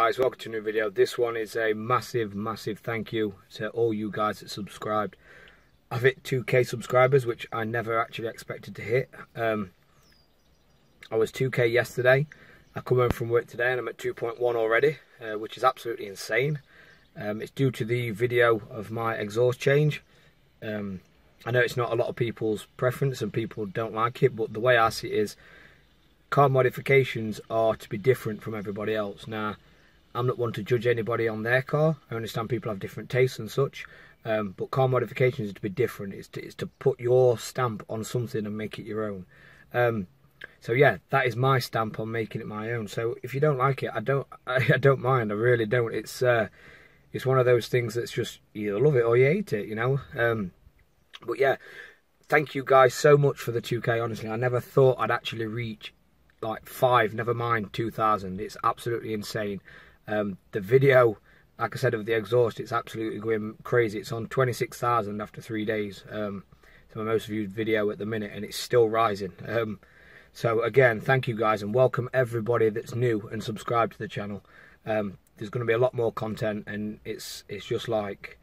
guys, welcome to a new video. This one is a massive thank you to all you guys that subscribed. I've hit 2k subscribers, which I never actually expected to hit. I was 2k yesterday. I come home from work today and I'm at 2.1 already, which is absolutely insane. It's due to the video of my exhaust change. I know it's not a lot of people's preference and people don't like it, but the way I see it is car modifications are to be different from everybody else. Now, I'm not one to judge anybody on their car. I understand people have different tastes and such, but car modifications is to be different. It's to put your stamp on something and make it your own. So yeah, that is my stamp on making it my own. So if you don't like it, I don't mind. I really don't. It's one of those things that's just, you either love it or you hate it, you know. But yeah, thank you guys so much for the 2k. Honestly, I never thought I'd actually reach like 5, never mind 2,000. It's absolutely insane. The video, like I said, of the exhaust, it's absolutely going crazy. It's on 26,000 after 3 days. It's my most viewed video at the minute, and it's still rising. So again, thank you guys, and welcome everybody that's new and subscribed to the channel. There's going to be a lot more content, and it's just like,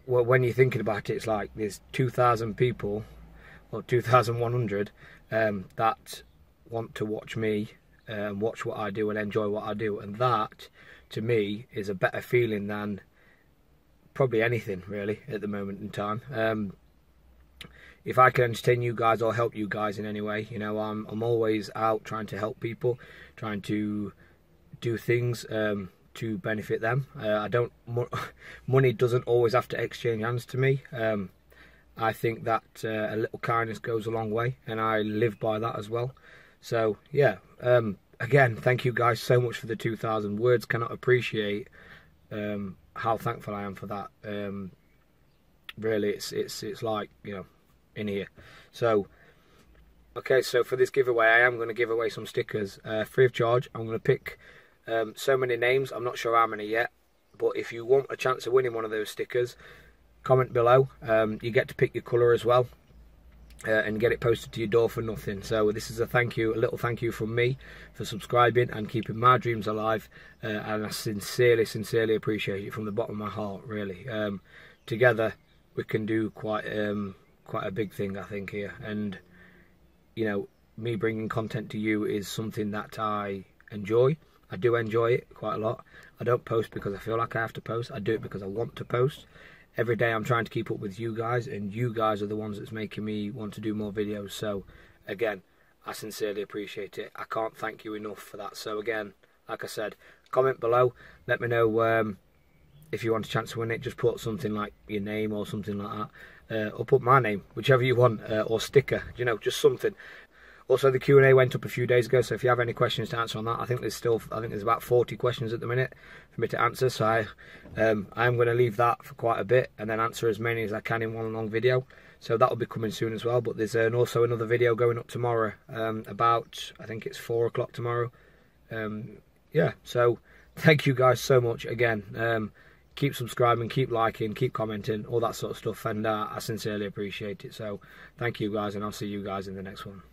well, when you're thinking about it, it's like there's 2,000 people, or 2,100, that want to watch me, watch what I do and enjoy what I do, and that to me is a better feeling than probably anything really at the moment in time. If I can entertain you guys or help you guys in any way, you know, I'm always out trying to help people, trying to do things to benefit them. Money doesn't always have to exchange hands to me. I think that a little kindness goes a long way, and I live by that as well. So yeah, again, thank you guys so much for the 2,000. Words cannot appreciate how thankful I am for that. Really, it's like, you know, in here. So okay, so for this giveaway, I am going to give away some stickers free of charge. I'm going to pick so many names. I'm not sure how many yet, but if you want a chance of winning one of those stickers, comment below. You get to pick your colour as well. And get it posted to your door for nothing. So this is a thank you, a little thank you from me for subscribing and keeping my dreams alive, and I sincerely appreciate it from the bottom of my heart, really. Together we can do quite a big thing, I think, here. And you know, me bringing content to you is something that I enjoy. I do enjoy it quite a lot. I don't post because I feel like I have to post. I do it because I want to post. Every day I'm trying to keep up with you guys, and you guys are the ones that's making me want to do more videos. So again, I sincerely appreciate it. I can't thank you enough for that. So again, like I said, comment below, let me know if you want a chance to win it. Just put something like your name or something like that, or put my name, whichever you want, or sticker, you know, just something. Also, the Q&A went up a few days ago, so if you have any questions to answer on that, I think there's about 40 questions at the minute for me to answer. So I am going to leave that for quite a bit, and then answer as many as I can in one long video. So that will be coming soon as well. But there's also another video going up tomorrow, about, I think it's 4 o'clock tomorrow. Yeah, so thank you guys so much again. Keep subscribing, keep liking, keep commenting, all that sort of stuff, and I sincerely appreciate it. So thank you guys, and I'll see you guys in the next one.